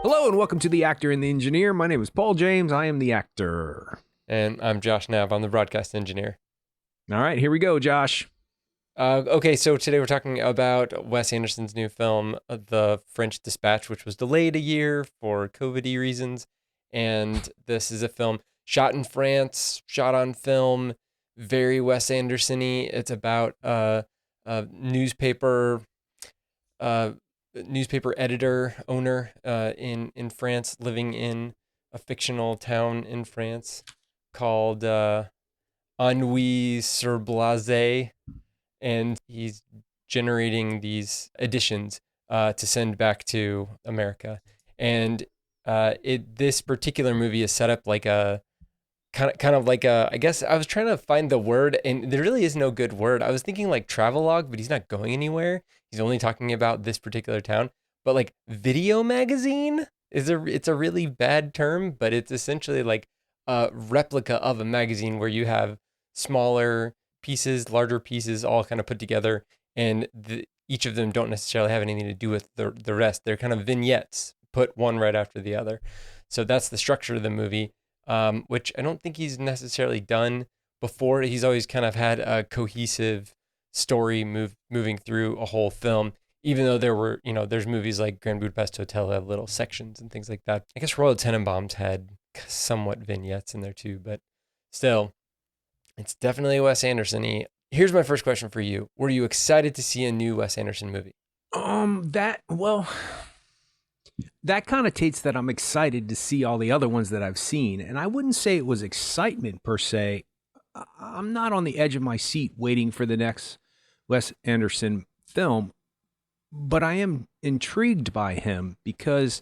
Hello and welcome to The Actor and the Engineer. My name is Paul James. I am the actor. And I'm Josh Nav. I'm the broadcast engineer. All right, here we go, Josh. Okay, so today we're talking about Wes Anderson's new film, The French Dispatch, which was delayed a year for COVID-y reasons. And this is a film shot in France, shot on film, very Wes Anderson-y. It's about a newspaper editor, owner in France, living in a fictional town in France called Ennui sur Blaze, and he's generating these editions to send back to America. And this particular movie is set up like a kind of like a, I guess I was trying to find the word, and there really is no good word. I was thinking like travelogue, but he's not going anywhere. He's only talking about this particular town. But like video magazine it's a really bad term, but it's essentially like a replica of a magazine where you have smaller pieces, larger pieces, all kind of put together, and each of them don't necessarily have anything to do with the rest. They're kind of vignettes, put one right after the other. So that's the structure of the movie, which I don't think he's necessarily done before. He's always kind of had a cohesive story moving through a whole film, even though there's movies like Grand Budapest Hotel that have little sections and things like that. I guess Royal Tenenbaums had somewhat vignettes in there too, but still, it's definitely Wes Anderson-y. Here's my first question for you. Were you excited to see a new Wes Anderson movie? That connotates that I'm excited to see all the other ones that I've seen. And I wouldn't say it was excitement per se. I'm not on the edge of my seat waiting for the next Wes Anderson film, but I am intrigued by him because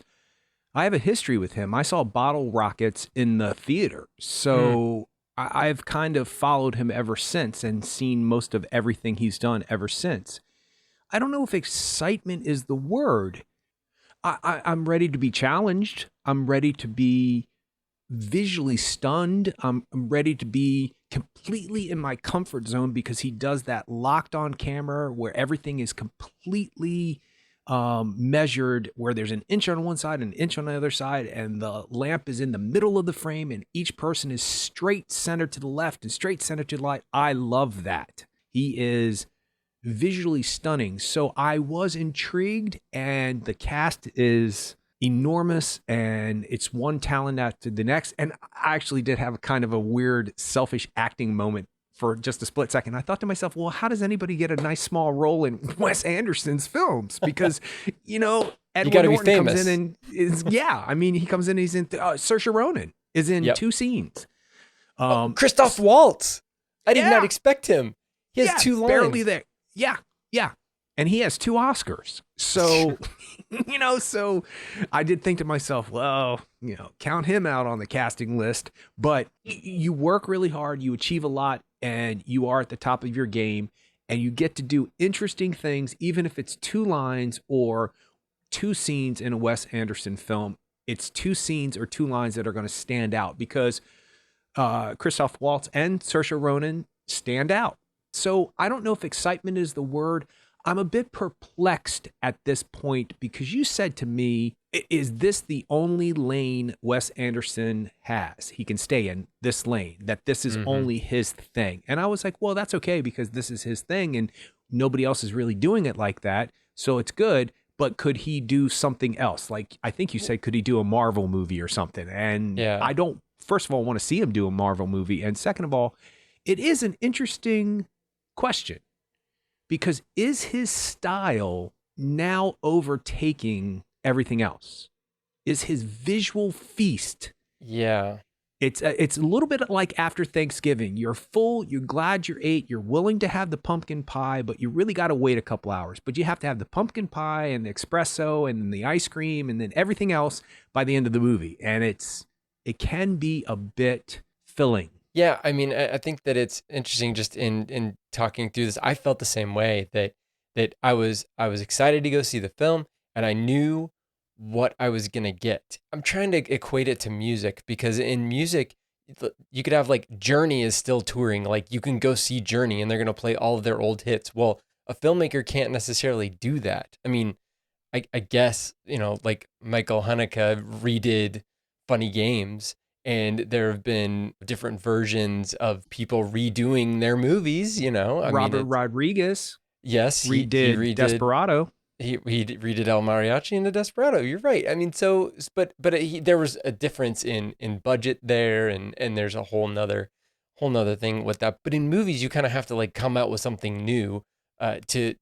I have a history with him. I saw Bottle Rockets in the theater. So I've kind of followed him ever since and seen most of everything he's done ever since. I don't know if excitement is the word. I'm ready to be challenged. I'm ready to be visually stunned. I'm ready to be completely in my comfort zone because he does that locked on camera where everything is completely measured, where there's an inch on one side and an inch on the other side, and the lamp is in the middle of the frame, and each person is straight center to the left and straight center to the right. I love that. He is visually stunning. So I was intrigued, and the cast is enormous, and it's one talent after the next. And I actually did have a kind of a weird selfish acting moment for just a split second. I thought to myself, well, how does anybody get a nice small role in Wes Anderson's films? Because, Edward Norton comes in and he comes in, he's in, Saoirse Ronan is in 2 scenes. Christoph Waltz. I did not expect him. He has 2 lines. Barely there. Yeah. And he has 2 Oscars. So, so I did think to myself, well, count him out on the casting list. But you work really hard, you achieve a lot, and you are at the top of your game, and you get to do interesting things, even if it's 2 lines or 2 scenes in a Wes Anderson film. It's 2 scenes or 2 lines that are going to stand out because Christoph Waltz and Saoirse Ronan stand out. So I don't know if excitement is the word. I'm a bit perplexed at this point because you said to me, is this the only lane Wes Anderson has? He can stay in this lane, that this is only his thing. And I was like, well, that's okay because this is his thing and nobody else is really doing it like that. So it's good. But could he do something else? Like, I think you said, could he do a Marvel movie or something? And I don't, first of all, want to see him do a Marvel movie. And second of all, it is an interesting question. Because is his style now overtaking everything else? Is his visual feast? Yeah. It's a little bit like after Thanksgiving. You're full, you're glad you ate, you're willing to have the pumpkin pie, but you really got to wait a couple hours. But you have to have the pumpkin pie and the espresso and then the ice cream and then everything else by the end of the movie. And it can be a bit filling. Yeah, I mean, I think that it's interesting just in talking through this. I felt the same way that I was excited to go see the film, and I knew what I was gonna get. I'm trying to equate it to music because in music, you could have like Journey is still touring. Like you can go see Journey, and they're gonna play all of their old hits. Well, a filmmaker can't necessarily do that. I mean, I guess, like Michael Haneke redid Funny Games, and there have been different versions of people redoing their movies, I mean, Robert it's, Rodriguez yes, he redid redid Desperado. he redid El Mariachi and the Desperado. You're right. I mean, so but there was a difference in budget there, and there's a whole nother thing with that. But in movies, you kind of have to like come out with something new, to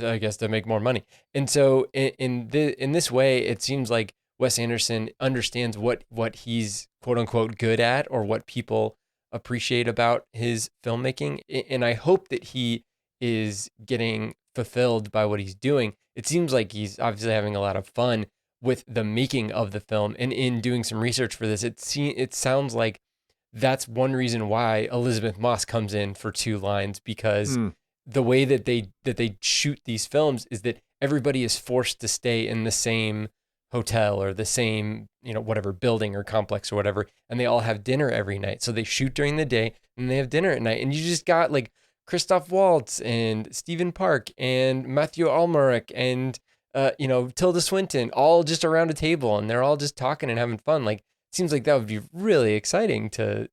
I guess to make more money. And so in this way, it seems like Wes Anderson understands what he's quote unquote good at, or what people appreciate about his filmmaking. And I hope that he is getting fulfilled by what he's doing. It seems like he's obviously having a lot of fun with the making of the film. And in doing some research for this, it sounds like that's one reason why Elizabeth Moss comes in for two lines, because Mm. the way that they shoot these films is that everybody is forced to stay in the same hotel or the same, whatever building or complex or whatever, and they all have dinner every night. So they shoot during the day and they have dinner at night. And you just got like Christoph Waltz and Stephen Park and Matthew Almeric and Tilda Swinton all just around a table, and they're all just talking and having fun. Like, it seems like that would be really exciting to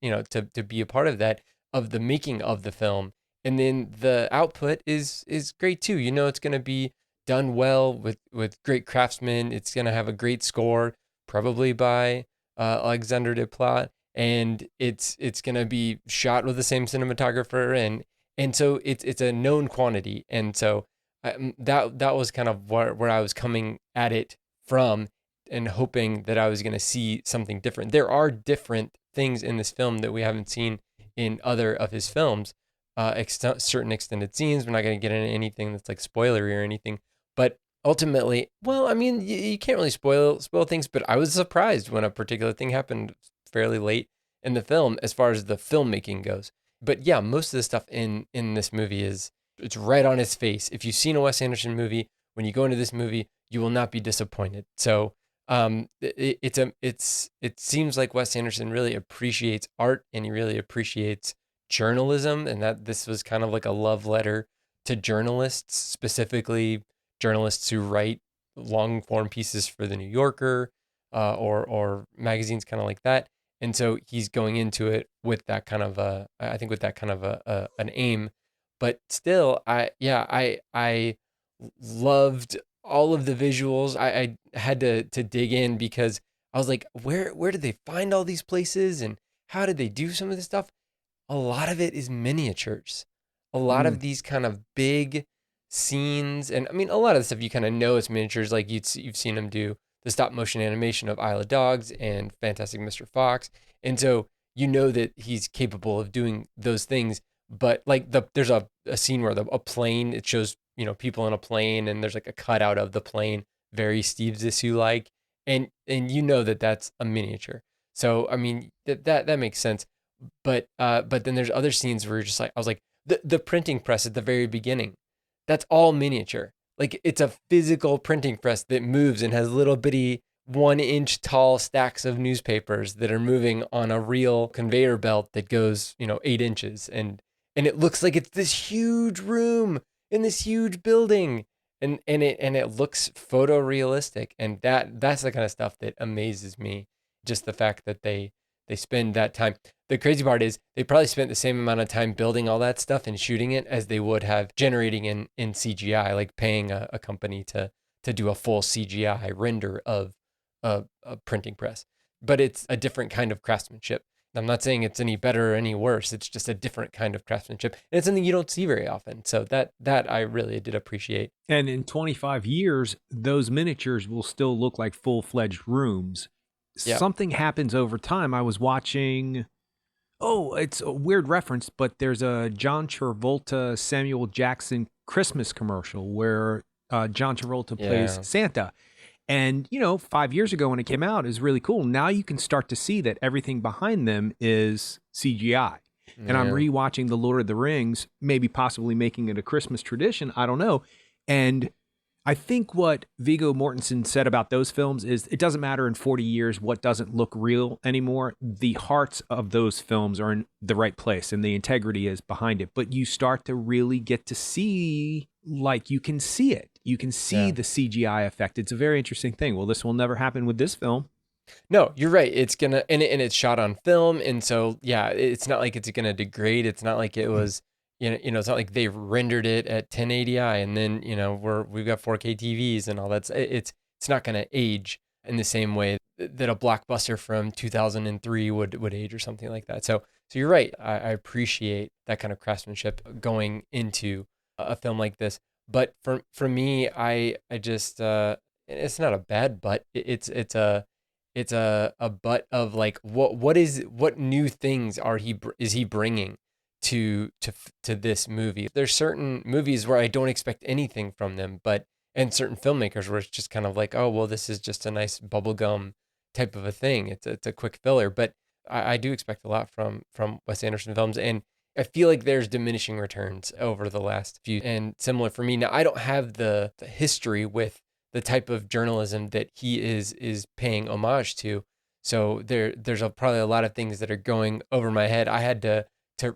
be a part of that, of the making of the film. And then the output is great too. It's going to be done well with great craftsmen. It's going to have a great score, probably by Alexander Desplat, and it's going to be shot with the same cinematographer, and so it's a known quantity. And so that was kind of where I was coming at it from, and hoping that I was going to see something different. There are different things in this film that we haven't seen in other of his films. Certain extended scenes. We're not going to get into anything that's like spoilery or anything, but ultimately, well, I mean, you can't really spoil things. But I was surprised when a particular thing happened fairly late in the film, as far as the filmmaking goes. But yeah, most of the stuff in this movie it's right on its face. If you've seen a Wes Anderson movie, when you go into this movie, you will not be disappointed. So it seems like Wes Anderson really appreciates art, and he really appreciates journalism, and that this was kind of like a love letter to journalists, specifically journalists who write long form pieces for the New Yorker, or magazines kind of like that. And so he's going into it with that kind of I think with that kind of an aim. But still, I loved all of the visuals. I had to dig in, because I was like, where did they find all these places, and how did they do some of this stuff? A lot of it is miniatures. A lot of Mm. these kind of big scenes, and I mean, a lot of the stuff you kind of know it's miniatures. Like you've seen him do the stop motion animation of Isle of Dogs and Fantastic Mr. Fox, and so you know that he's capable of doing those things. But like there's a scene where a plane, it shows people in a plane, and there's like a cutout of the plane, very Steve Zissou like, and you know that that's a miniature. So I mean that makes sense. But then there's other scenes where you're just like, I was like, the printing press at the very beginning, that's all miniature. Like, it's a physical printing press that moves and has little bitty 1 inch tall stacks of newspapers that are moving on a real conveyor belt that goes 8 inches, and it looks like it's this huge room in this huge building, and it looks photorealistic, and that's the kind of stuff that amazes me. Just the fact that they spend that time. The crazy part is they probably spent the same amount of time building all that stuff and shooting it as they would have generating in CGI, like paying a company to do a full CGI render of a printing press. But it's a different kind of craftsmanship. I'm not saying it's any better or any worse. It's just a different kind of craftsmanship, and it's something you don't see very often. So that I really did appreciate. And in 25 years, those miniatures will still look like full-fledged rooms. Yeah. Something happens over time. I was watching, it's a weird reference, but there's a John Travolta, Samuel Jackson Christmas commercial where John Travolta plays Yeah. Santa. And, 5 years ago when it came out, it was really cool. Now you can start to see that everything behind them is CGI. And I'm Yeah. rewatching The Lord of the Rings, maybe possibly making it a Christmas tradition. I don't know. And I think what Viggo Mortensen said about those films is it doesn't matter in 40 years what doesn't look real anymore. The hearts of those films are in the right place and the integrity is behind it. But you start to really get to see, like, you can see it. You can see Yeah. the CGI effect. It's a very interesting thing. Well, this will never happen with this film. No, you're right. It's gonna and it's shot on film, and so yeah, it's not like it's gonna degrade. It's not like it was, it's not like they've rendered it at 1080i, and then we've got 4K TVs and all that. It's not gonna age in the same way that a blockbuster from 2003 would age or something like that. So you're right. I appreciate that kind of craftsmanship going into a film like this. But for me, I just it's not a bad but. It's a butt of like what new things is he bringing to this movie. There's certain movies where I don't expect anything from them, and certain filmmakers where it's just kind of like, oh well, this is just a nice bubblegum type of a thing. It's a quick filler, but I do expect a lot from Wes Anderson films, and I feel like there's diminishing returns over the last few. And similar for me now, I don't have the history with the type of journalism that he is paying homage to. So there's probably a lot of things that are going over my head. I had to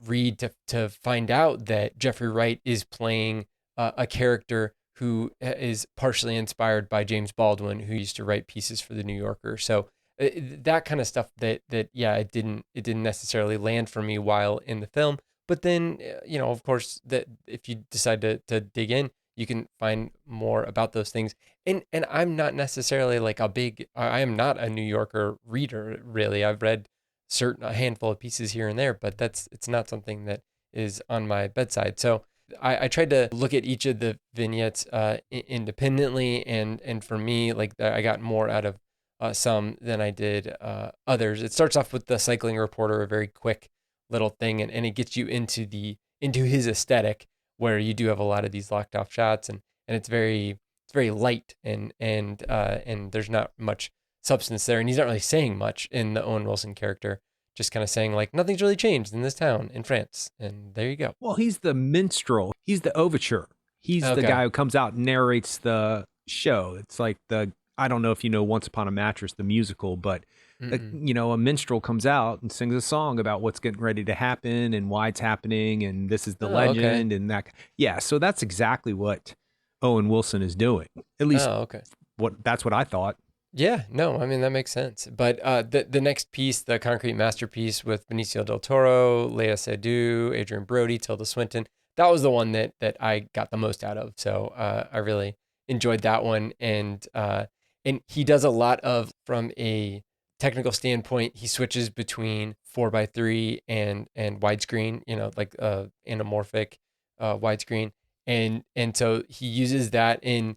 read to find out that Jeffrey Wright is playing a character who is partially inspired by James Baldwin, who used to write pieces for the New Yorker. So that kind of stuff that yeah, it didn't necessarily land for me while in the film. But then of course, that if you decide to dig in, you can find more about those things. And I'm not necessarily like I am not a New Yorker reader, really. I've read a handful of pieces here and there, but it's not something that is on my bedside. So I tried to look at each of the vignettes independently, and for me, like I got more out of some than I did others. It starts off with the cycling reporter, a very quick little thing, and it gets you into his aesthetic, where you do have a lot of these locked off shots, and it's very light, and there's not much substance there, and he's not really saying much in the Owen Wilson character, just kind of saying like nothing's really changed in this town in France, and there you go. Well, he's the minstrel. He's the overture. He's the guy who comes out and narrates the show. It's like I don't know if you know Once Upon a Mattress, the musical, but a minstrel comes out and sings a song about what's getting ready to happen and why it's happening, and this is the legend, and that. Yeah, so that's exactly what Owen Wilson is doing. At least, that's what I thought. Yeah, no, I mean, that makes sense. But the next piece, the concrete masterpiece with Benicio del Toro, Lea Seydoux, Adrian Brody, Tilda Swinton, that was the one that I got the most out of. So I really enjoyed that one. And he does a lot of, from a technical standpoint, he switches between 4:3 and widescreen, like anamorphic widescreen. And so he uses that in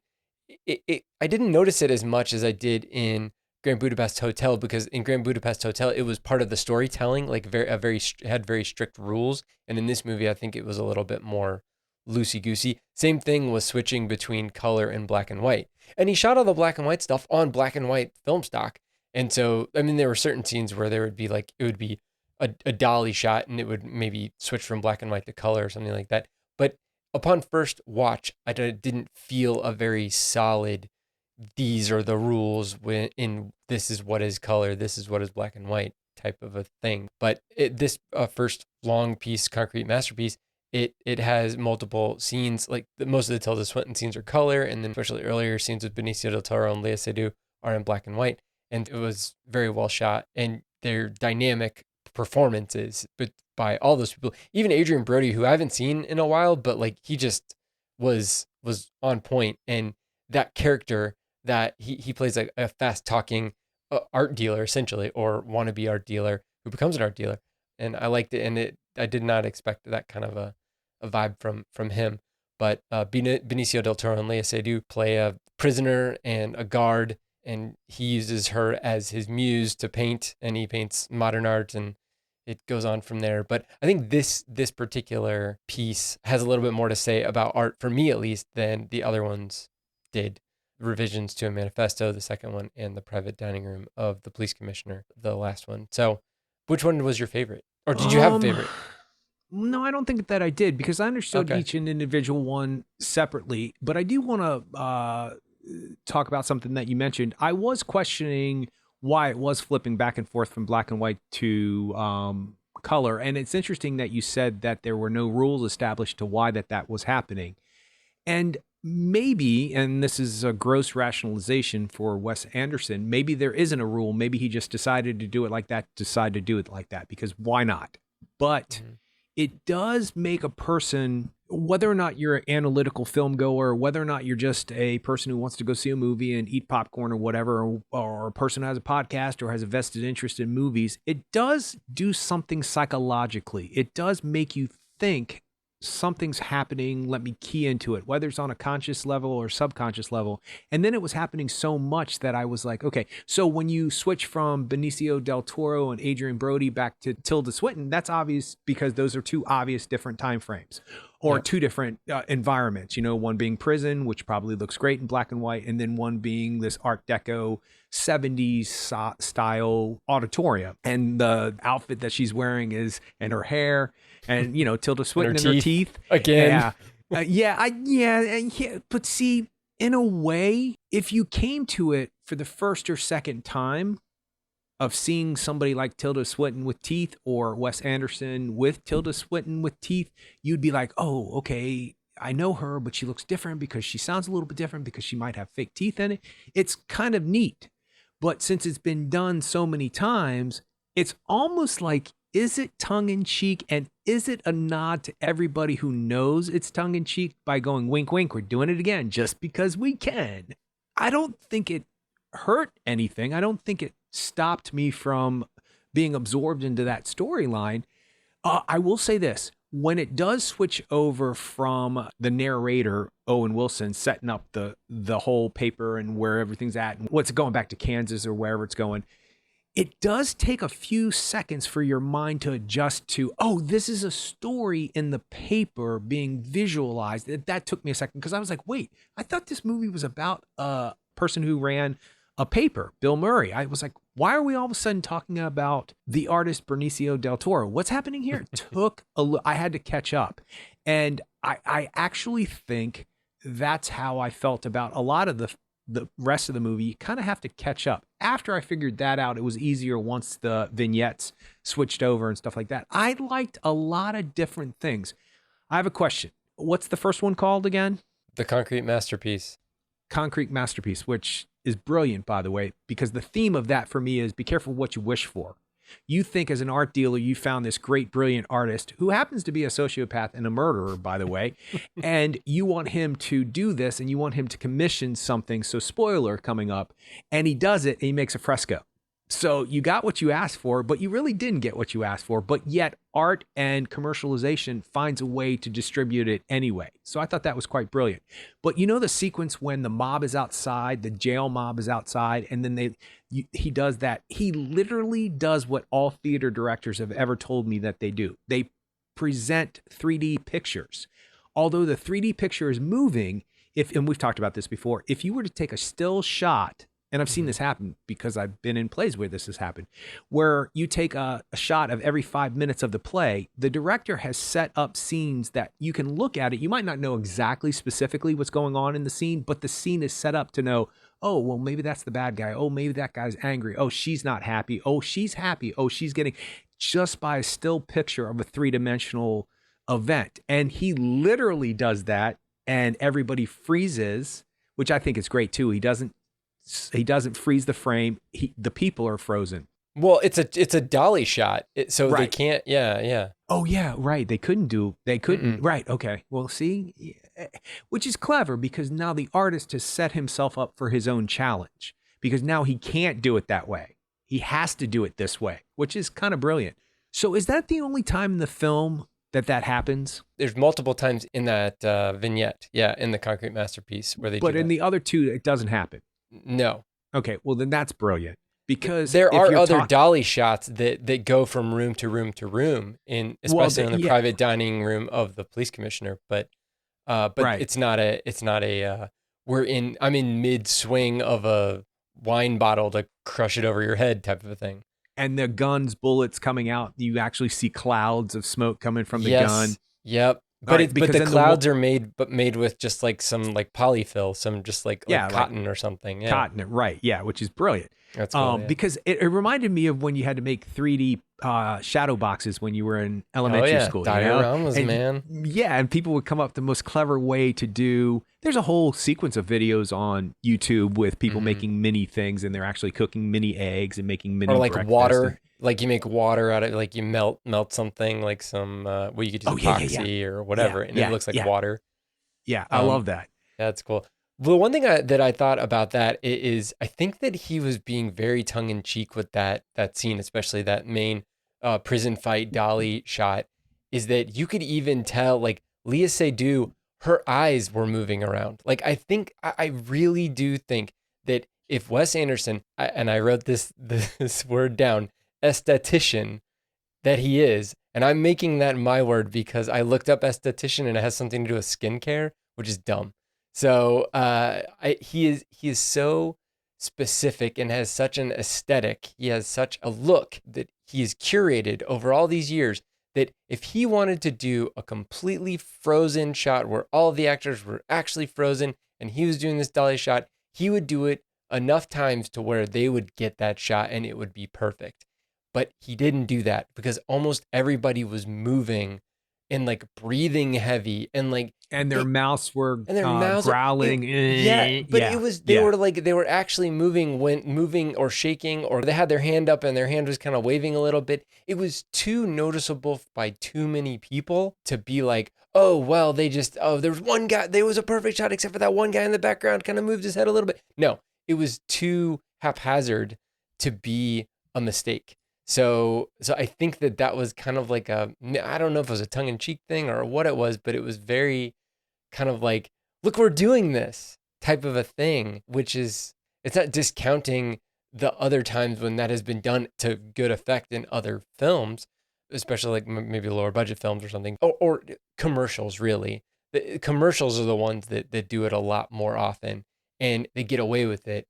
I didn't notice it as much as I did in Grand Budapest Hotel, because in Grand Budapest Hotel, it was part of the storytelling, like had very strict rules. And in this movie, I think it was a little bit more loosey-goosey. Same thing was switching between color and black and white. And he shot all the black and white stuff on black and white film stock. And so, I mean, there were certain scenes where there would be it would be a dolly shot, and it would maybe switch from black and white to color or something like that. But upon first watch, I didn't feel a very solid, these are the rules in this is what is color, this is what is black and white type of a thing. But this first long piece, concrete masterpiece, it has multiple scenes. Like most of the Tilda Swinton scenes are color, and then especially earlier scenes with Benicio del Toro and Lea Seydoux are in black and white. And it was very well shot, and their dynamic performances, but by all those people, even Adrian Brody, who I haven't seen in a while, but like he just was on point. And that character that he plays a fast talking art dealer, essentially, or wannabe art dealer who becomes an art dealer. And I liked it. And I did not expect that kind of a vibe from him. But Benicio del Toro and Lea Seydoux play a prisoner and a guard, and he uses her as his muse to paint, and he paints modern art, and it goes on from there. But I think this particular piece has a little bit more to say about art, for me at least, than the other ones did. Revisions to a Manifesto, the second one, and the Private Dining Room of the Police Commissioner, the last one. So which one was your favorite? Or did you have a favorite? No, I don't think that I did, because I understood each individual one separately. But I do want to talk about something that you mentioned. I was questioning why it was flipping back and forth from black and white to color. And it's interesting that you said that there were no rules established to why that was happening. And maybe, and this is a gross rationalization for Wes Anderson, maybe there isn't a rule. Maybe he just decided to do it like that, because why not? But it does make a person, whether or not you're an analytical film goer, whether or not you're just a person who wants to go see a movie and eat popcorn or whatever, or a person who has a podcast or has a vested interest in movies, it does do something psychologically. It does make you think something's happening. Let me key into it, whether it's on a conscious level or subconscious level. And then it was happening so much that I was like, okay, so when you switch from Benicio del Toro and Adrian Brody back to Tilda Swinton, that's obvious because those are two obvious different time frames or two different environments, one being prison, which probably looks great in black and white. And then one being this Art Deco 70s style auditorium. And the outfit that she's wearing and her hair and, Tilda Swinton and her teeth. Again. Yeah. But see, in a way, if you came to it for the first or second time of seeing somebody like Tilda Swinton with teeth or Wes Anderson with Tilda Swinton with teeth, you'd be like, oh, okay, I know her, but she looks different because she sounds a little bit different because she might have fake teeth in it. It's kind of neat. But since it's been done so many times, it's almost like, is it tongue-in-cheek, and is it a nod to everybody who knows it's tongue-in-cheek by going, wink, wink, we're doing it again just because we can? I don't think it hurt anything. I don't think it stopped me from being absorbed into that storyline. I will say this. When it does switch over from the narrator, Owen Wilson, setting up the whole paper and where everything's at and what's going back to Kansas or wherever it's going, it does take a few seconds for your mind to adjust to, oh, this is a story in the paper being visualized. That took me a second because I was like, wait, I thought this movie was about a person who ran a paper, Bill Murray. I was like, why are we all of a sudden talking about the artist Benicio del Toro? What's happening here? I had to catch up. And I actually think that's how I felt about a lot of the rest of the movie. You kind of have to catch up. After I figured that out, it was easier once the vignettes switched over and stuff like that. I liked a lot of different things. I have a question. What's the first one called again? The Concrete Masterpiece. Concrete Masterpiece, which is brilliant, by the way, because the theme of that for me is be careful what you wish for. You think as an art dealer, you found this great, brilliant artist who happens to be a sociopath and a murderer, by the way, and you want him to do this and you want him to commission something. So spoiler coming up, and he does it and he makes a fresco. So you got what you asked for, but you really didn't get what you asked for. But yet art and commercialization finds a way to distribute it anyway. So I thought that was quite brilliant. But the sequence when the mob is outside, the jail mob is outside, and then he does that. He literally does what all theater directors have ever told me that they do. They present 3D pictures. Although the 3D picture is moving, and we've talked about this before, if you were to take a still shot, and I've seen this happen because I've been in plays where this has happened, where you take a shot of every 5 minutes of the play, the director has set up scenes that you can look at it. You might not know exactly specifically what's going on in the scene, but the scene is set up to know, oh, well, maybe that's the bad guy. Oh, maybe that guy's angry. Oh, she's not happy. Oh, she's happy. Oh, she's getting, just by a still picture of a three-dimensional event. And he literally does that, and everybody freezes, which I think is great too. He doesn't freeze the frame. The people are frozen. Well, it's a dolly shot, so right. They can't. Yeah. Oh yeah, right. They couldn't. Mm-mm. Right. Okay. Well, see, which is clever because now the artist has set himself up for his own challenge because now he can't do it that way. He has to do it this way, which is kind of brilliant. So is that the only time in the film that happens? There's multiple times in that vignette. Yeah, in the Concrete Masterpiece where they. But in the other two, it doesn't happen. No. Okay, well then that's brilliant because there are other dolly shots that go from room to room to room especially in the private dining room of the police commissioner. But right. it's not a I'm in mid swing of a wine bottle to crush it over your head type of a thing. And the gun's bullets coming out, you actually see clouds of smoke coming from the gun. Yep. But the clouds are made with just like some like polyfill, some just like cotton or something. Yeah. Cotton, right? Yeah, which is brilliant. That's cool. Because it reminded me of when you had to make 3D shadow boxes when you were in Oh elementary yeah, school. You know? dioramas, And man. yeah, and people would come up with the most clever way to do. There's a whole sequence of videos on YouTube with people Mhm. making mini things, and they're actually cooking mini eggs and making Or mini like breakfast. water, like you make water out of, like you melt something, like some well, you could use Oh yeah, yeah, yeah, epoxy or yeah, whatever, and it yeah, looks like yeah, water. yeah. I Um, love that. that's cool. The one thing that I thought about that is I think that he was being very tongue in cheek with that scene, especially that main prison fight dolly shot, is that you could even tell like Leah Seydoux, her eyes were moving around. Like I really do think that if Wes Anderson, and I wrote this word down, esthetician that he is, and I'm making that my word because I looked up esthetician and it has something to do with skincare, which is dumb. So he is so specific and has such an aesthetic. He has such a look that he has curated over all these years that if he wanted to do a completely frozen shot where all of the actors were actually frozen and he was doing this dolly shot, he would do it enough times to where they would get that shot and it would be perfect. But he didn't do that because almost everybody was moving and like breathing heavy and like And their it, mouths were and their mouths growling. yeah, but Yeah, it was yeah. they were actually moving or shaking, or they had their hand up and their hand was kind of waving a little bit. It was too noticeable by too many people to be like, oh well, there was one guy, there was a perfect shot except for that one guy in the background kind of moved his head a little bit. No, it was too haphazard to be a mistake. So I think that was kind of like I don't know if it was a tongue in cheek thing or what it was, but it was very kind of like, look, we're doing this type of a thing, which is, it's not discounting the other times when that has been done to good effect in other films, especially like maybe lower budget films or something, or commercials, really. The commercials are the ones that do it a lot more often and they get away with it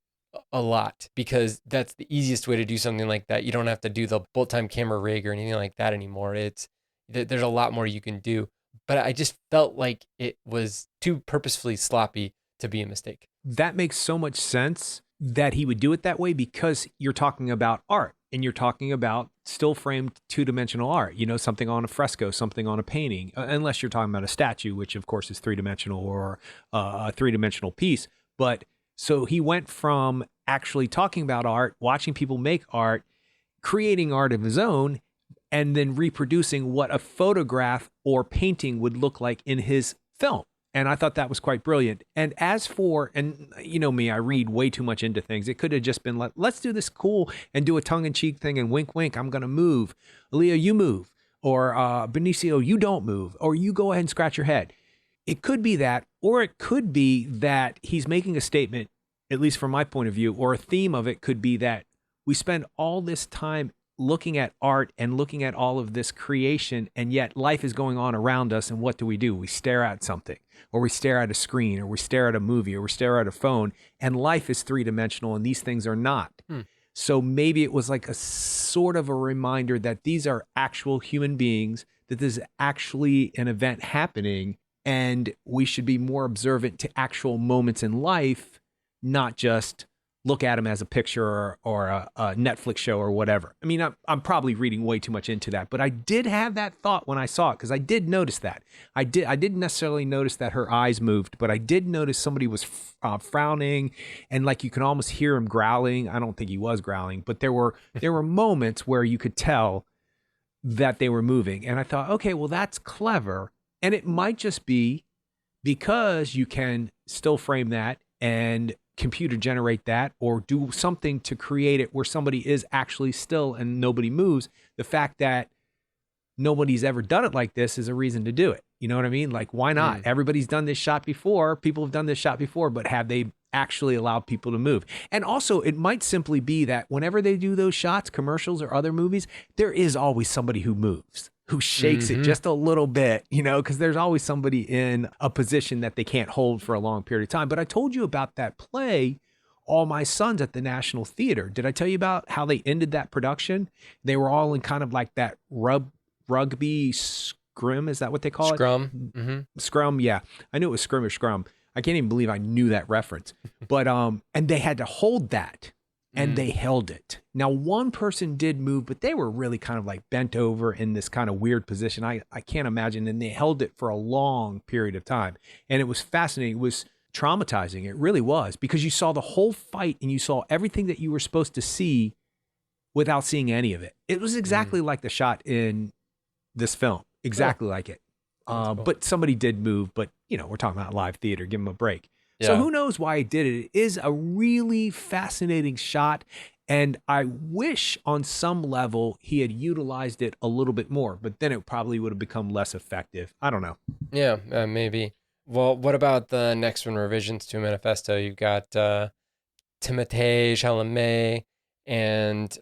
a lot because that's the easiest way to do something like that. You don't have to do the bolt time camera rig or anything like that anymore. There's a lot more you can do, but I just felt like it was too purposefully sloppy to be a mistake. That makes so much sense that he would do it that way because you're talking about art and you're talking about still framed two-dimensional art, you know, something on a fresco, something on a painting, unless you're talking about a statue, which of course is three-dimensional or a three-dimensional piece. But so he went from actually talking about art, watching people make art, creating art of his own, and then reproducing what a photograph or painting would look like in his film. And I thought that was quite brilliant. And as for, and you know me, I read way too much into things. It could have just been like, let's do this cool and do a tongue-in-cheek thing and wink, wink, I'm going to move. Aaliyah, you move. Or Benicio, you don't move. Or you go ahead and scratch your head. It could be that, or it could be that he's making a statement, at least from my point of view, or a theme of it could be that we spend all this time looking at art and looking at all of this creation, and yet life is going on around us. And what do? We stare at something, or we stare at a screen, or we stare at a movie, or we stare at a phone, and life is three-dimensional and these things are not. So maybe it was like a sort of a reminder that these are actual human beings, that this is actually an event happening, and we should be more observant to actual moments in life, not just look at them as a picture or a Netflix show or whatever. I mean, I'm probably reading way too much into that, but I did have that thought when I saw it because I did notice that. I didn't necessarily notice that her eyes moved, but I did notice somebody was frowning and like you can almost hear him growling. I don't think he was growling, but there were moments where you could tell that they were moving. And I thought, okay, well, that's clever. And it might just be because you can still frame that and computer generate that or do something to create it where somebody is actually still and nobody moves. The fact that nobody's ever done it like this is a reason to do it. You know what I mean? Like, why not? Everybody's done this shot before. People have done this shot before, but have they actually allowed people to move? And also, it might simply be that whenever they do those shots, commercials or other movies, there is always somebody who moves, who shakes it just a little bit, you know, because there's always somebody in a position that they can't hold for a long period of time. But I told you about that play, All My Sons, at the National Theater. Did I tell you about how they ended that production? They were all in kind of like that rugby scrum. Is that what they call it? Scrum. Scrum. Yeah. I knew it was scrum or scrum. I can't even believe I knew that reference. But, and they had to hold that and they held it. Now, one person did move, but they were really kind of like bent over in this kind of weird position. I can't imagine. And they held it for a long period of time. And it was fascinating. It was traumatizing. It really was, because you saw the whole fight and you saw everything that you were supposed to see without seeing any of it. It was exactly like the shot in this film. Exactly like it. Cool. But somebody did move, but you know, we're talking about live theater, give them a break. Yeah. So who knows why he did it? It is a really fascinating shot. And I wish on some level he had utilized it a little bit more, but then it probably would have become less effective. I don't know. Yeah, maybe. Well, what about the next one, revisions to Manifesto? You've got Timothée Chalamet and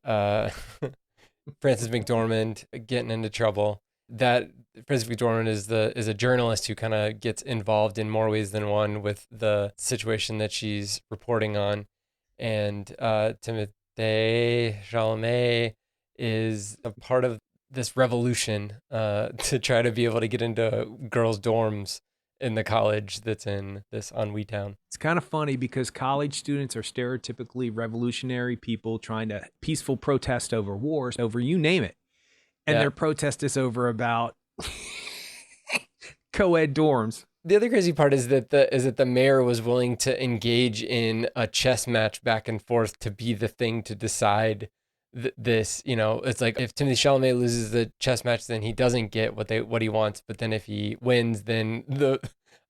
Frances McDormand getting into trouble. That Frances McDormand is a journalist who kind of gets involved in more ways than one with the situation that she's reporting on, and Timothée Chalamet is a part of this revolution to try to be able to get into girls' dorms in the college that's in this Ennui town. It's kind of funny because college students are stereotypically revolutionary people trying to peaceful protest over wars, over you name it. And their protest is over about co-ed dorms. The other crazy part is that the mayor was willing to engage in a chess match back and forth to be the thing to decide this. You know, it's like if Timothée Chalamet loses the chess match, then he doesn't get what he wants. But then if he wins, then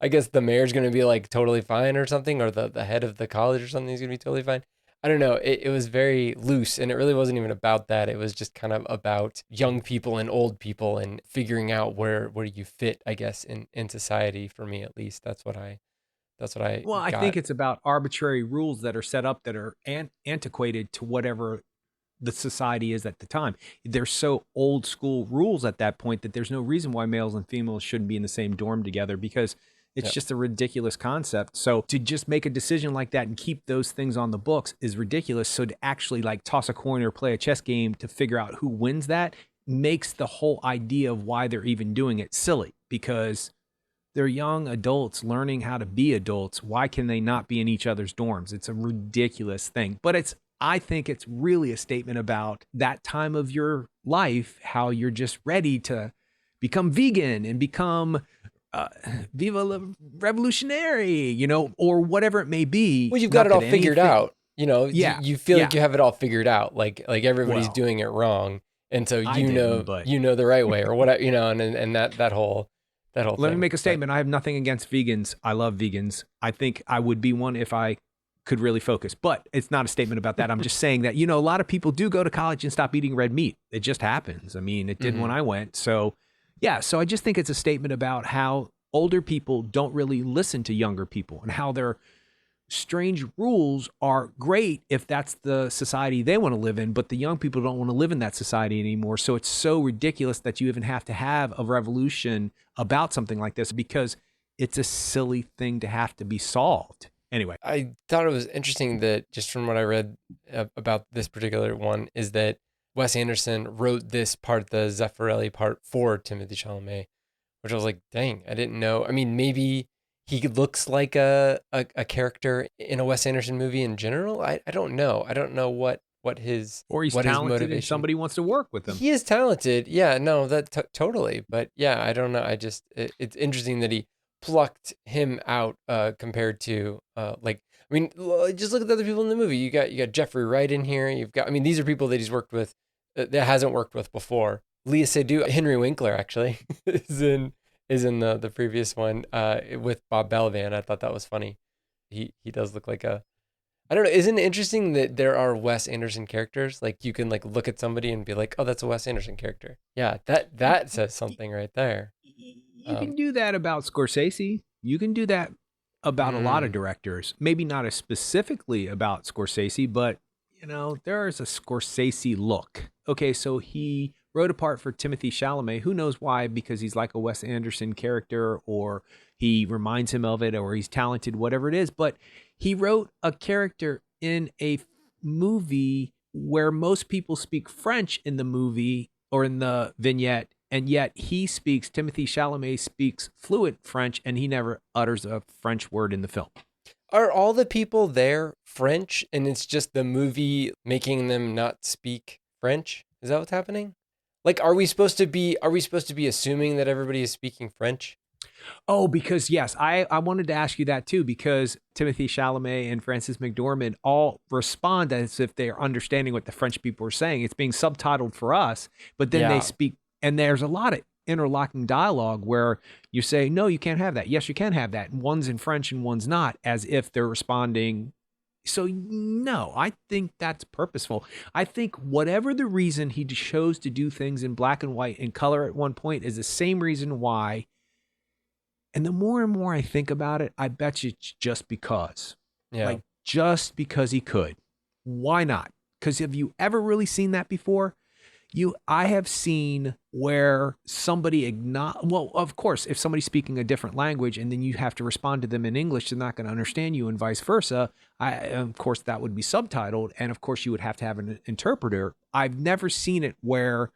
I guess the mayor's going to be like totally fine or something, or the head of the college or something is going to be totally fine. I don't know. It was very loose, and it really wasn't even about that. It was just kind of about young people and old people and figuring out where you fit, I guess, in society. For me, at least, that's what I. Well, I think it's about arbitrary rules that are set up that are antiquated to whatever the society is at the time. They're so old school rules at that point that there's no reason why males and females shouldn't be in the same dorm together, because it's just a ridiculous concept. So to just make a decision like that and keep those things on the books is ridiculous. So to actually like toss a coin or play a chess game to figure out who wins that makes the whole idea of why they're even doing it silly, because they're young adults learning how to be adults. Why can they not be in each other's dorms? It's a ridiculous thing. But I think it's really a statement about that time of your life, how you're just ready to become vegan and become Viva la Revolutionary, you know, or whatever it may be. Well, you've got it all figured out, you know. You feel like you have it all figured out, like everybody's doing it wrong, and so you know the right way or whatever, you know, and that whole Let thing. me make a statement. I have nothing against vegans. I love vegans. I think I would be one if I could really focus, but it's not a statement about that. I'm just saying that, you know, a lot of people do go to college and stop eating red meat. It just happens. I mean, it did when I went. So yeah, so I just think it's a statement about how older people don't really listen to younger people and how their strange rules are great if that's the society they want to live in, but the young people don't want to live in that society anymore. So it's so ridiculous that you even have to have a revolution about something like this, because it's a silly thing to have to be solved. Anyway, I thought it was interesting that just from what I read about this particular one is that Wes Anderson wrote this part, the Zeffirelli part, for Timothée Chalamet, which I was like, dang, I didn't know. I mean, maybe he looks like a character in a Wes Anderson movie in general. I don't know. I don't know what his, or he's what talented his motivation. and somebody wants to work with him. He is talented. Yeah, no, that totally. But yeah, I don't know. It's interesting that he plucked him out compared to just look at the other people in the movie. You got Jeffrey Wright in here. These are people that he's worked with that hasn't worked with before. Leah Seydoux, Henry Winkler actually is in the previous one with Bob Balaban. I thought that was funny. He does look like I don't know. Isn't it interesting that there are Wes Anderson characters? Like you can like look at somebody and be like, oh, that's a Wes Anderson character. Yeah, that says something right there. You can do that about Scorsese. You can do that about a lot of directors. Maybe not as specifically about Scorsese, but you know, there is a Scorsese look. Okay, so he wrote a part for Timothée Chalamet. Who knows why? Because he's like a Wes Anderson character, or he reminds him of it, or he's talented, whatever it is. But he wrote a character in a movie where most people speak French in the movie or in the vignette, and yet Timothée Chalamet speaks fluent French, and he never utters a French word in the film. Are all the people there French, and it's just the movie making them not speak French? Is that what's happening? Like, are we supposed to be assuming that everybody is speaking French? Oh, because yes, I wanted to ask you that too, because Timothy Chalamet and Frances McDormand all respond as if they're understanding what the French people are saying. It's being subtitled for us, but then they Yeah. speak, and there's a lot of interlocking dialogue where you say, no, you can't have that. Yes, you can have that. And one's in French and one's not, as if they're responding. So, no, I think that's purposeful. I think whatever the reason he chose to do things in black and white and color at one point is the same reason why. And the more and more I think about it, I bet you it's just because. Yeah. Like, just because he could. Why not? Because have you ever really seen that before? I have seen where somebody well, of course, if somebody's speaking a different language and then you have to respond to them in English, they're not going to understand you and vice versa. Of course, that would be subtitled. And of course, you would have to have an interpreter. I've never seen it where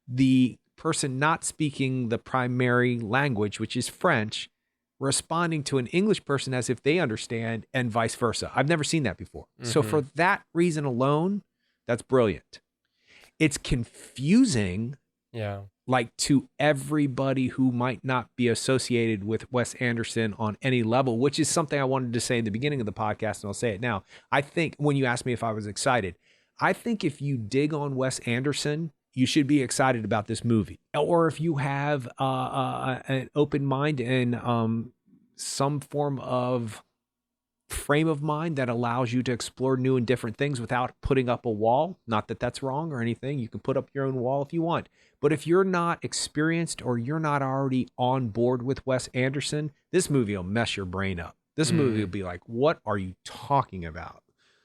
the person not speaking the primary language, which is French, responding to an English person as if they understand and vice versa. I've never seen that before. So for that reason alone, that's brilliant. It's confusing, Yeah. like, to everybody who might not be associated with Wes Anderson on any level, which is something I wanted to say in the beginning of the podcast, and I'll say it now. I think when you asked me if I was excited, I think if you dig on Wes Anderson, you should be excited about this movie. Or if you have an open mind and some form of frame of mind that allows you to explore new and different things without putting up a wall. Not that that's wrong or anything. You can put up your own wall if you want. But if you're not experienced or you're not already on board with Wes Anderson, this movie will mess your brain up. This movie will be like, what are you talking about?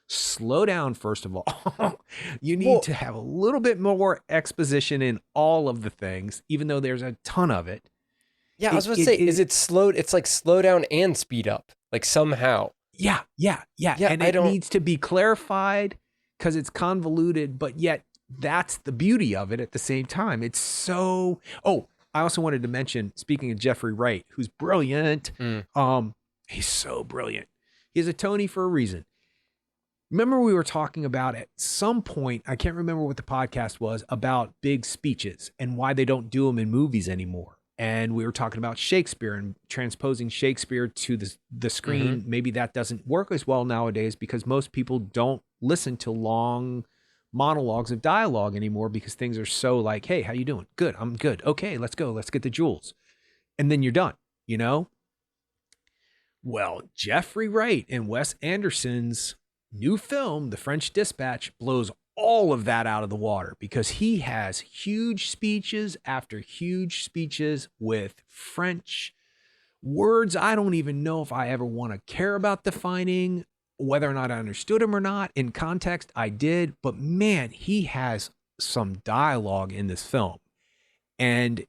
Slow down, first of all. You need to have a little bit more exposition in all of the things, even though there's a ton of it. Yeah, I was going to say, is it slowed? It's like slow down and speed up, like somehow. Yeah. And it needs to be clarified because it's convoluted, but yet that's the beauty of it at the same time. It's so. Oh, I also wanted to mention, speaking of Jeffrey Wright, who's brilliant. He's so brilliant. He has a Tony for a reason. Remember, we were talking about at some point, I can't remember what the podcast was, about big speeches and why they don't do them in movies anymore. And we were talking about Shakespeare and transposing Shakespeare to the screen. Maybe that doesn't work as well nowadays because most people don't listen to long monologues of dialogue anymore because things are so like, hey, how you doing? Good. I'm good. Okay, let's go. Let's get the jewels. And then you're done, you know? Well, Jeffrey Wright and Wes Anderson's new film, The French Dispatch, blows all of that out of the water because he has huge speeches after huge speeches with French words I don't even know if I ever want to care about defining, whether or not I understood him or not. In context, I did. But man, he has some dialogue in this film. And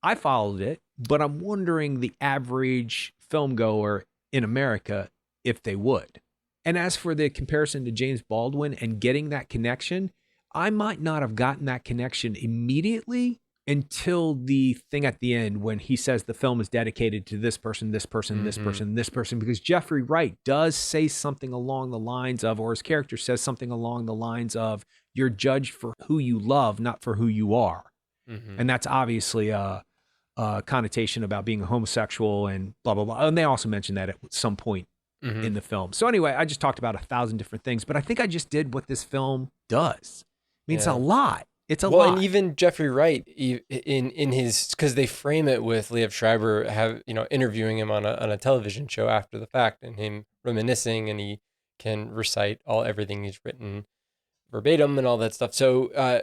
I followed it, but I'm wondering the average film goer in America if they would. And as for the comparison to James Baldwin and getting that connection, I might not have gotten that connection immediately until the thing at the end when he says the film is dedicated to this person, this person, this person, this person, because Jeffrey Wright does say something along the lines of, or his character says something along the lines of, you're judged for who you love, not for who you are. And that's obviously a connotation about being a homosexual and blah, blah, blah. And they also mentioned that at some point in the film. So anyway, I just talked about 1,000 different things, but I think I just did what this film does. I mean, it's a lot. It's a lot. Well, and even Jeffrey Wright, in his, because they frame it with Liev Schreiber interviewing him on a television show after the fact, and him reminiscing, and he can recite everything he's written verbatim and all that stuff. So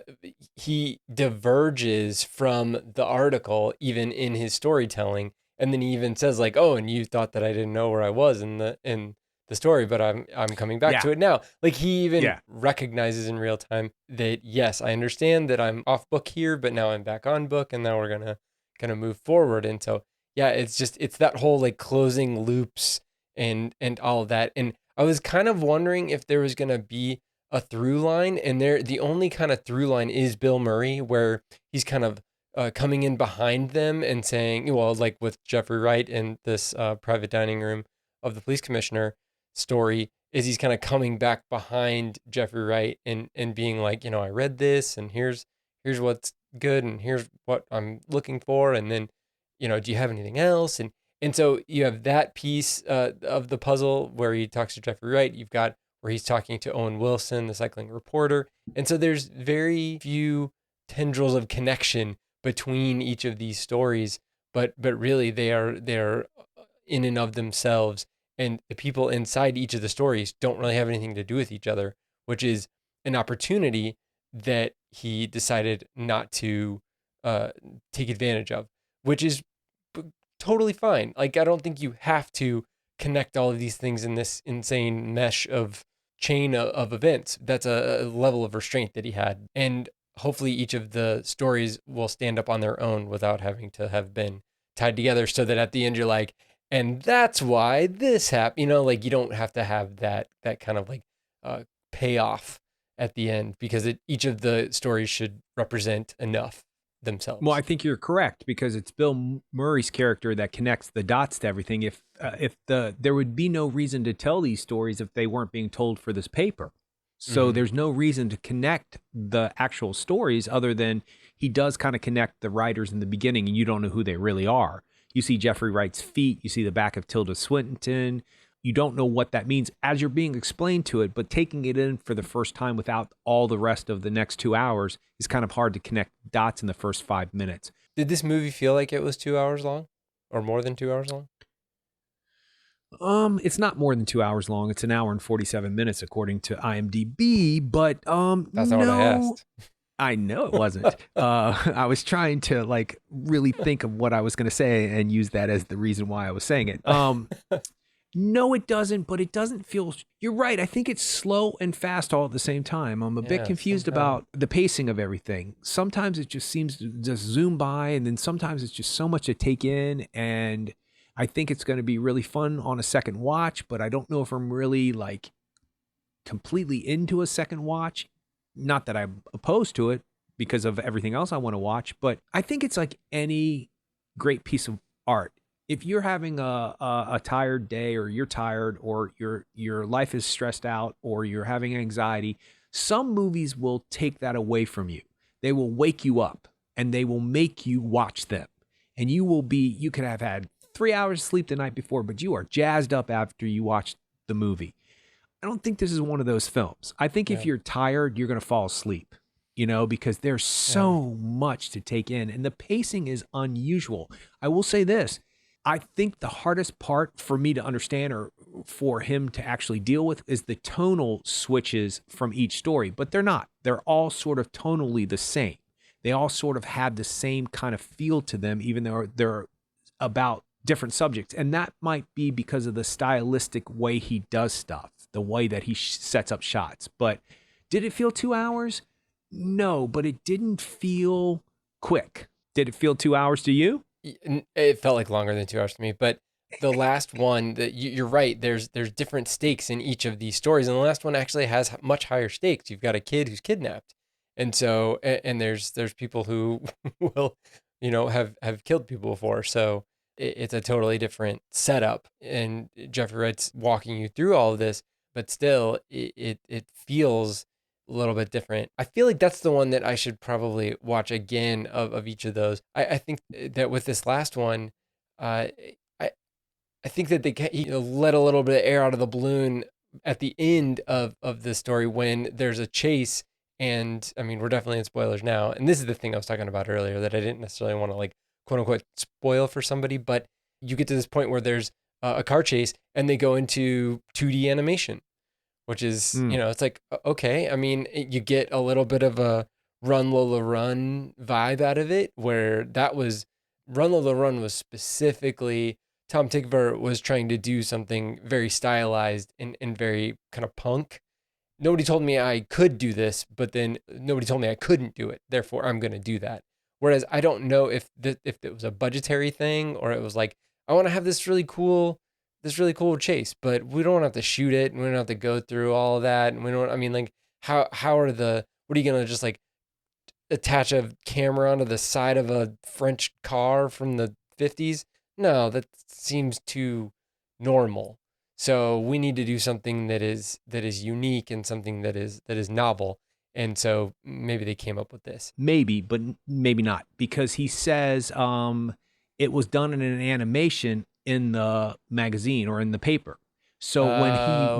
he diverges from the article even in his storytelling. And then he even says like, "Oh, and you thought that I didn't know where I was in the story, but I'm coming back to it now." Like he even recognizes in real time that yes, I understand that I'm off book here, but now I'm back on book, and now we're gonna move forward. And so yeah, it's that whole like closing loops and all of that. And I was kind of wondering if there was gonna be a through line, and the only kind of through line is Bill Murray, where he's kind of coming in behind them and saying, well, like with Jeffrey Wright in this private dining room of the police commissioner, story is he's kind of coming back behind Jeffrey Wright and being like, I read this and here's what's good and here's what I'm looking for. And then, do you have anything else? And so you have that piece of the puzzle where he talks to Jeffrey Wright. You've got where he's talking to Owen Wilson, the cycling reporter. And so there's very few tendrils of connection between each of these stories, but really they're in and of themselves, and the people inside each of the stories don't really have anything to do with each other, which is an opportunity that he decided not to take advantage of, which is totally fine. Like, I don't think you have to connect all of these things in this insane mesh of chain of events. That's a level of restraint that he had. And hopefully each of the stories will stand up on their own without having to have been tied together, so that at the end you're like, and that's why this happened. Like, you don't have to have that kind of like payoff at the end, because each of the stories should represent enough themselves. Well, I think you're correct, because it's Bill Murray's character that connects the dots to everything. If there would be no reason to tell these stories if they weren't being told for this paper. So there's no reason to connect the actual stories, other than he does kind of connect the writers in the beginning, and you don't know who they really are. You see Jeffrey Wright's feet, you see the back of Tilda Swinton. You don't know what that means as you're being explained to it, but taking it in for the first time without all the rest of the next 2 hours is kind of hard to connect dots in the first 5 minutes. Did this movie feel like it was 2 hours long, or more than 2 hours long? It's not more than 2 hours long. It's 1 hour and 47 minutes according to IMDb, but that's not what I asked. I know it wasn't. I was trying to like really think of what I was going to say and use that as the reason why I was saying it. No, it doesn't, but it doesn't feel, you're right. I think it's slow and fast all at the same time. I'm a bit confused about the pacing of everything. Sometimes it just seems to just zoom by, and then sometimes it's just so much to take in. And I think it's going to be really fun on a second watch, but I don't know if I'm really like completely into a second watch. Not that I'm opposed to it because of everything else I want to watch, but I think it's like any great piece of art. If you're having a tired day, or you're tired, or your life is stressed out, or you're having anxiety, some movies will take that away from you. They will wake you up and they will make you watch them. And you could have had 3 hours sleep the night before, but you are jazzed up after you watch the movie. I don't think this is one of those films. I think if you're tired, you're going to fall asleep, because there's so much to take in, and the pacing is unusual. I will say this. I think the hardest part for me to understand, or for him to actually deal with, is the tonal switches from each story, but they're not. They're all sort of tonally the same. They all sort of have the same kind of feel to them, even though they're about different subjects. And that might be because of the stylistic way he does stuff, the way that he sets up shots. But did it feel 2 hours? No, but it didn't feel quick. Did it feel 2 hours to you? It felt like longer than 2 hours to me, but the last one, you're right. There's different stakes in each of these stories, and the last one actually has much higher stakes. You've got a kid who's kidnapped, and so and there's people who will, have killed people before. So it's a totally different setup, and Jeffrey Wright's walking you through all of this, but still, it feels a little bit different. I feel like that's the one that I should probably watch again of each of those. I think that with this last one, I think that they let a little bit of air out of the balloon at the end of the story when there's a chase. And I mean, we're definitely in spoilers now. And this is the thing I was talking about earlier that I didn't necessarily want to like quote unquote spoil for somebody, but you get to this point where there's a car chase and they go into 2D animation, which is, it's like, okay. I mean, you get a little bit of a Run Lola Run vibe out of it, where Run Lola Run was specifically, Tom Tykwer was trying to do something very stylized and very kind of punk. Nobody told me I could do this, but then nobody told me I couldn't do it. Therefore, I'm going to do that. Whereas I don't know if it was a budgetary thing, or it was like, I want to have this really cool chase, but we don't have to shoot it, and we don't have to go through all of that. And what are you going to just like attach a camera onto the side of a French car from the 50s? No, that seems too normal. So we need to do something that is unique and something that is novel. And so maybe they came up with this. Maybe, but maybe not, because he says it was done in an animation in the magazine or in the paper. So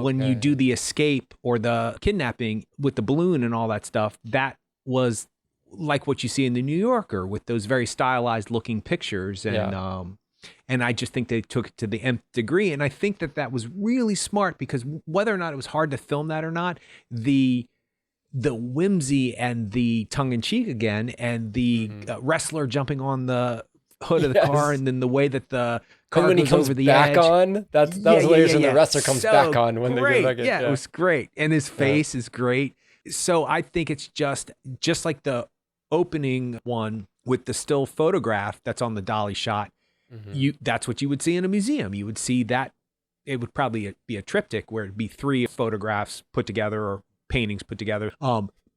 when you do Okay. the escape or the kidnapping with the balloon and all that stuff, that was like what you see in the New Yorker with those very stylized looking pictures, Yeah. and I just think they took it to the nth degree, and I think that that was really smart, because whether or not it was hard to film that or not, the whimsy and the tongue in cheek again, and the Hmm. wrestler jumping on the hood of the car, Yes. and then the way that the And car when he goes comes over the back edge. on, that Yeah, was yeah, yeah, hilarious when the yeah. wrestler comes back So on when they get great. back in. Yeah, it Yeah. was great. And his Yeah. face is great. So I think it's just like the opening one with the still photograph that's on the dolly shot. Hmm. That's what you would see in a museum. You would see that. It would probably be a triptych where it'd be three photographs put together or paintings put together.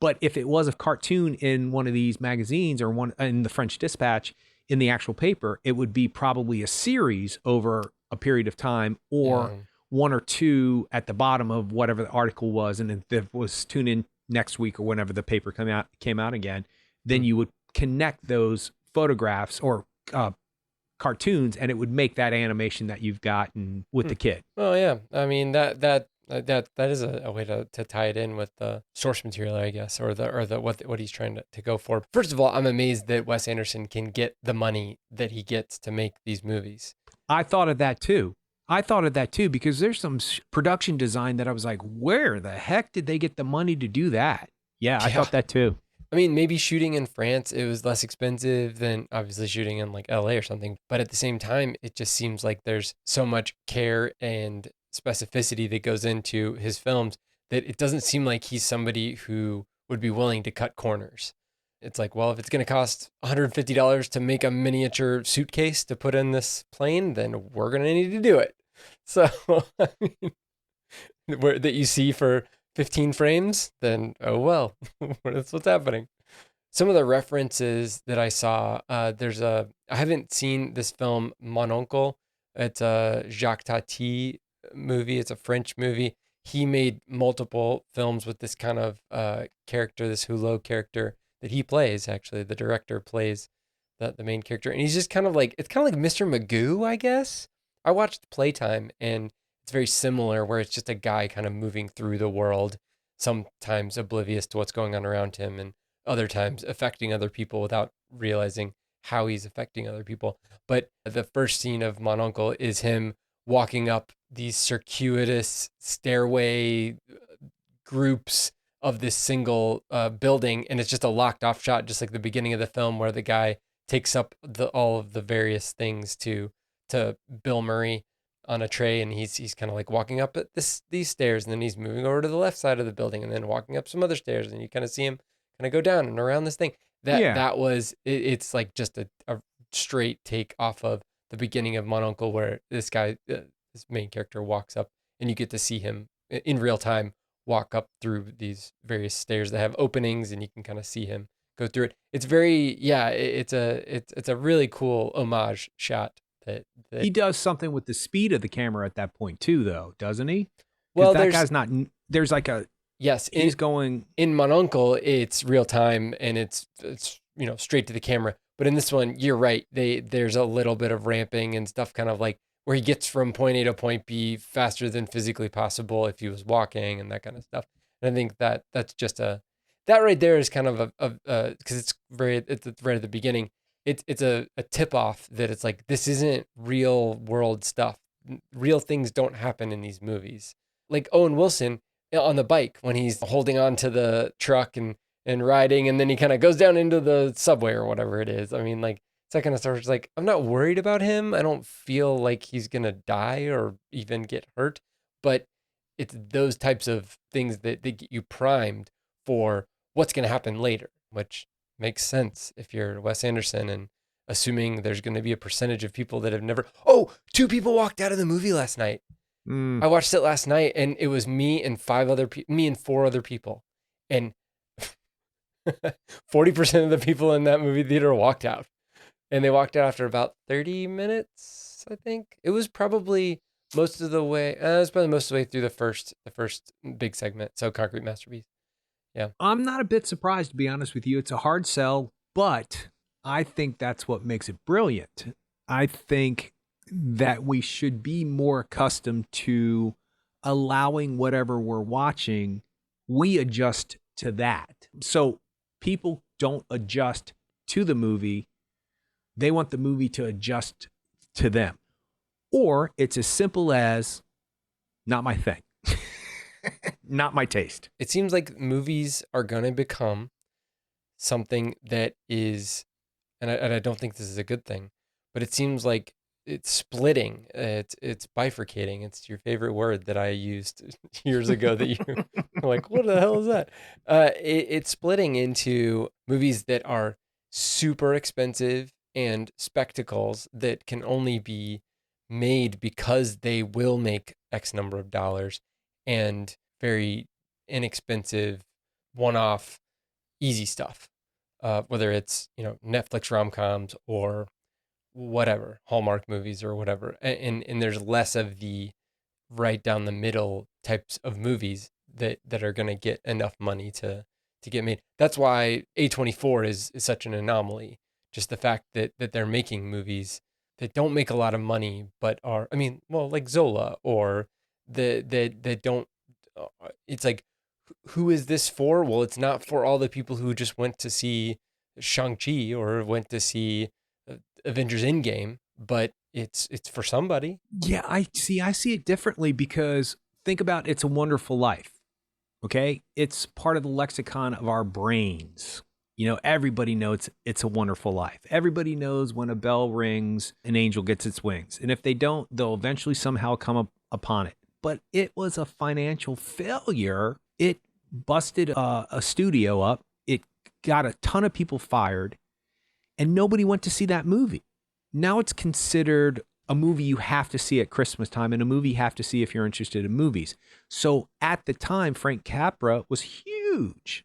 But if it was a cartoon in one of these magazines or one in the French Dispatch in the actual paper, it would be probably a series over a period of time, or Yeah. one or two at the bottom of whatever the article was. And if it was tune in next week or whenever the paper came out again, then Hmm. you would connect those photographs or cartoons, and it would make that animation that you've gotten with Hmm. the kid. Oh yeah. I mean that is a way to tie it in with the source material, I guess, or the what he's trying to go for. First of all, I'm amazed that Wes Anderson can get the money that he gets to make these movies. I thought of that too. I thought of that too, because there's some production design that I was like, where the heck did they get the money to do that? Yeah, I Yeah. thought that too. I mean, maybe shooting in France, it was less expensive than obviously shooting in like LA or something. But at the same time, it just seems like there's so much care and specificity that goes into his films that it doesn't seem like he's somebody who would be willing to cut corners. It's like, well, if it's going to cost $150 to make a miniature suitcase to put in this plane, then we're going to need to do it. So, I mean, that you see for 15 frames, then oh well, that's what's happening. Some of the references that I saw, I haven't seen this film Mon Oncle. It's a Jacques Tati movie. It's a French movie. He made multiple films with this kind of character, this Hulot character that he plays. Actually, the director plays the main character, and he's just kind of like, it's kind of like Mr. Magoo, I guess. I watched Playtime, and it's very similar, where it's just a guy kind of moving through the world, sometimes oblivious to what's going on around him, and other times affecting other people without realizing how he's affecting other people. But the first scene of Mon Oncle is him walking up these circuitous stairway groups of this single building, and it's just a locked off shot, just like the beginning of the film, where the guy takes up all of the various things to Bill Murray on a tray, and he's kind of like walking up at these stairs, and then he's moving over to the left side of the building, and then walking up some other stairs, and you kind of see him kind of go down and around this thing. Yeah. That was it's like just a straight take off of the beginning of Mon Oncle, where this guy, this main character, walks up, and you get to see him in real time walk up through these various stairs that have openings, and you can kind of see him go through it. It's very, yeah, it's a really cool homage shot that He does something with the speed of the camera at that point too, though, doesn't he? Because well, that there's guy's not. There's like a. yes, He's going. in Mon Oncle, it's real time, and it's straight to the camera. But in this one, you're right. There's a little bit of ramping and stuff, kind of like where he gets from point A to point B faster than physically possible if he was walking, and that kind of stuff. And I think that's just that right there is kind of a because it's right at the beginning. It's a tip off that it's like, this isn't real world stuff. Real things don't happen in these movies. Like Owen Wilson on the bike when he's holding on to the truck and riding, and then he kind of goes down into the subway or whatever it is. I mean, like, it's that kind of stuff. It's like, I'm not worried about him. I don't feel like he's gonna die or even get hurt, but it's those types of things that get you primed for what's gonna happen later, which makes sense if you're Wes Anderson and assuming there's going to be a percentage of people that have never. Oh, two people walked out of the movie last night. Mm, I watched it last night, and it was me and four other people, and 40% of the people in that movie theater walked out, and they walked out after about 30 minutes. I think it was probably most of the way. It's probably most of the way through the first big segment. So Concrete Masterpiece. Yeah. I'm not a bit surprised, to be honest with you. It's a hard sell, but I think that's what makes it brilliant. I think that we should be more accustomed to allowing whatever we're watching, we adjust to that. So people don't adjust to the movie, they want the movie to adjust to them. Or it's as simple as not my thing, not my taste. It seems like movies are going to become something that is, and I don't think this is a good thing, but it seems like it's splitting. It's bifurcating. It's your favorite word that I used years ago that you were like, what the hell is that? It's splitting into movies that are super expensive and spectacles that can only be made because they will make X number of dollars, and very inexpensive, one-off, easy stuff. Whether it's Netflix rom-coms or whatever, Hallmark movies or whatever, and there's less of the right down the middle types of movies that are going to get enough money to get made. That's why A24 is such an anomaly. Just the fact that they're making movies that don't make a lot of money, but are, I mean, well, like Zola, or that don't. It's like, who is this for? Well, it's not for all the people who just went to see Shang-Chi or went to see Avengers Endgame, but it's for somebody. Yeah, I see it differently because think about It's a Wonderful Life. Okay? It's part of the lexicon of our brains. Everybody knows It's a Wonderful Life. Everybody knows when a bell rings, an angel gets its wings. And if they don't, they'll eventually somehow come up upon it. But it was a financial failure. It busted a studio up. It got a ton of people fired, and nobody went to see that movie. Now it's considered a movie you have to see at Christmas time, and a movie you have to see if you're interested in movies. So at the time, Frank Capra was huge.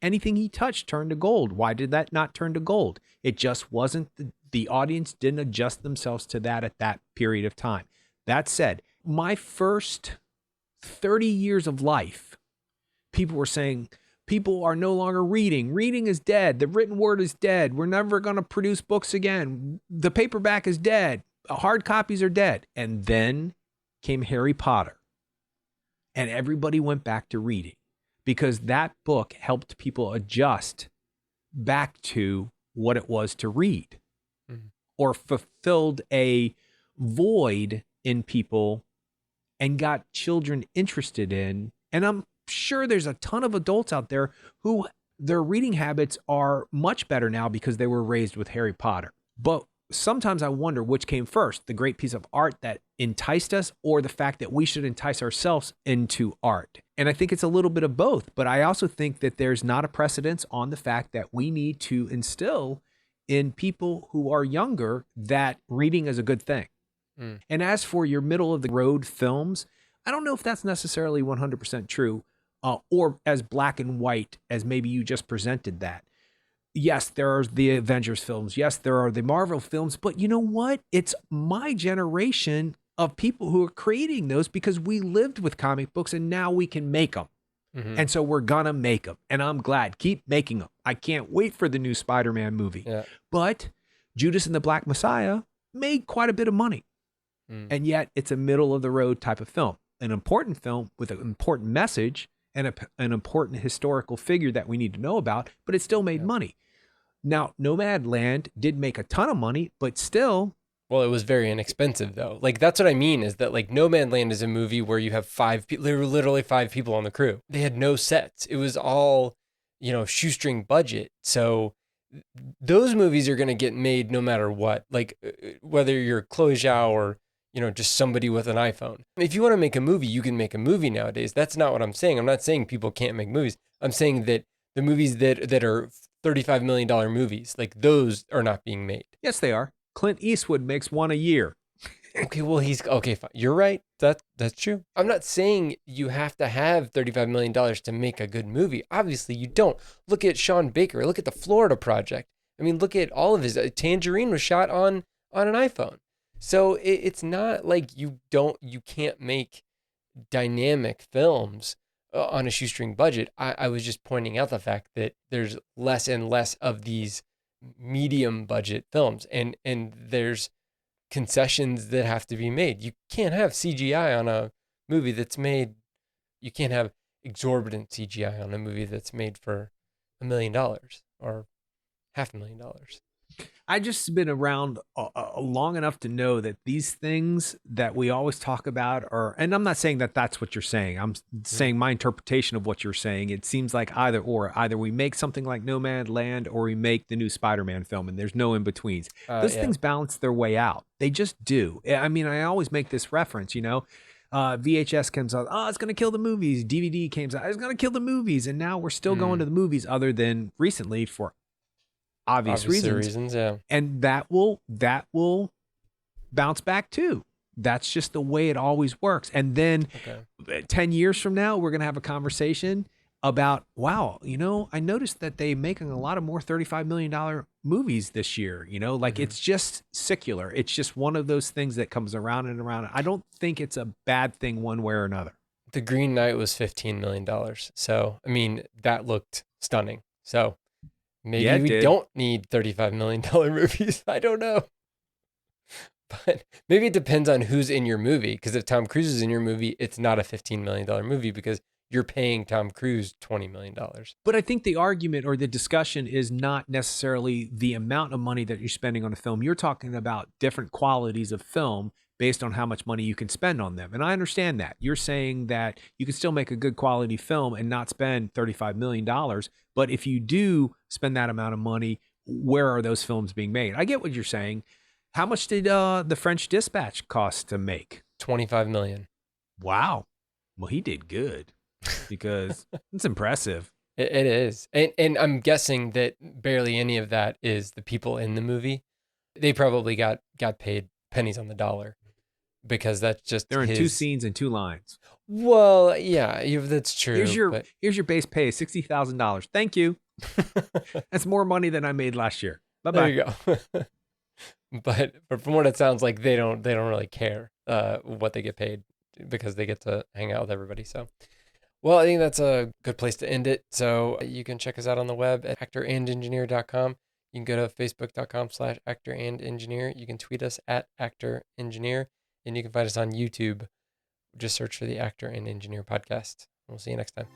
Anything he touched turned to gold. Why did that not turn to gold? It just wasn't, the audience didn't adjust themselves to that at that period of time. That said, my first 30 years of life, people were saying, people are no longer reading. Reading is dead. The written word is dead. We're never going to produce books again. The paperback is dead. Hard copies are dead. And then came Harry Potter. And everybody went back to reading because that book helped people adjust back to what it was to read, or fulfilled a void in people and got children interested in. And I'm sure there's a ton of adults out there who their reading habits are much better now because they were raised with Harry Potter. But sometimes I wonder which came first, the great piece of art that enticed us, or the fact that we should entice ourselves into art. And I think it's a little bit of both, but I also think that there's not a precedence on the fact that we need to instill in people who are younger that reading is a good thing. And as for your middle of the road films, I don't know if that's necessarily 100% true, or as black and white as maybe you just presented that. Yes, there are the Avengers films. Yes, there are the Marvel films. But you know what? It's my generation of people who are creating those because we lived with comic books and now we can make them. And so we're going to make them. And I'm glad. Keep making them. I can't wait for the new Spider-Man movie. Yeah. But Judas and the Black Messiah made quite a bit of money. And yet it's a middle of the road type of film, an important film with an important message and an important historical figure that we need to know about, but it still made money. Now, Nomadland did make a ton of money, but still. Well, it was very inexpensive though. Like, that's what I mean, is that like Nomadland is a movie where you have 5 people, there were literally 5 people on the crew. They had no sets. It was all, shoestring budget. So those movies are going to get made no matter what, like whether you're Chloe Zhao or, just somebody with an iPhone. If you want to make a movie, you can make a movie nowadays. That's not what I'm saying. I'm not saying people can't make movies. I'm saying that the movies that are $35 million movies, like those are not being made. Yes, they are. Clint Eastwood makes one a year. Okay, well, okay, fine. You're right. That's true. I'm not saying you have to have $35 million to make a good movie. Obviously, you don't. Look at Sean Baker. Look at the Florida Project. I mean, look at all of his. Tangerine was shot on an iPhone. So it's not like you can't make dynamic films on a shoestring budget. I was just pointing out the fact that there's less and less of these medium budget films, and there's concessions that have to be made. You can't have CGI on a movie that's made. You can't have exorbitant CGI on a movie that's made for $1 million or $500,000. I just been around long enough to know that these things that we always talk about are, and I'm not saying that that's what you're saying. I'm saying my interpretation of what you're saying. It seems like either we make something like No Man's Land or we make the new Spider-Man film, and there's no in betweens. Those Yeah. things balance their way out. They just do. I mean, I always make this reference, VHS comes out, oh, it's going to kill the movies. DVD comes out, it's going to kill the movies. And now we're still going to the movies, other than recently for obvious reasons. Yeah. And that will bounce back too. That's just the way it always works. And then 10 years from now, we're going to have a conversation about, wow, I noticed that they making a lot of more $35 million movies this year, it's just secular. It's just one of those things that comes around and around. I don't think it's a bad thing one way or another. The Green Knight was $15 million. So, I mean, that looked stunning. So maybe we don't need $35 million movies. I don't know. But maybe it depends on who's in your movie. Because if Tom Cruise is in your movie, it's not a $15 million movie because you're paying Tom Cruise $20 million. But I think the argument or the discussion is not necessarily the amount of money that you're spending on a film. You're talking about different qualities of film based on how much money you can spend on them. And I understand that. You're saying that you can still make a good quality film and not spend $35 million. But if you do spend that amount of money, where are those films being made? I get what you're saying. How much did the French Dispatch cost to make? $25 million. Wow. Well, he did good because it's impressive. It is. And I'm guessing that barely any of that is the people in the movie. They probably got paid pennies on the dollar. Because that's just they're in 2 scenes and 2 lines. Well, yeah, that's true. Here's your base pay, $60,000. Thank you. That's more money than I made last year. Bye bye. There you go. But from what it sounds like, they don't really care what they get paid because they get to hang out with everybody. So, well, I think that's a good place to end it. So you can check us out on the web at actorandengineer.com. You can go to facebook.com/actorandengineer. You can tweet us at actorengineer. And you can find us on YouTube. Just search for the Actor and Engineer podcast. We'll see you next time.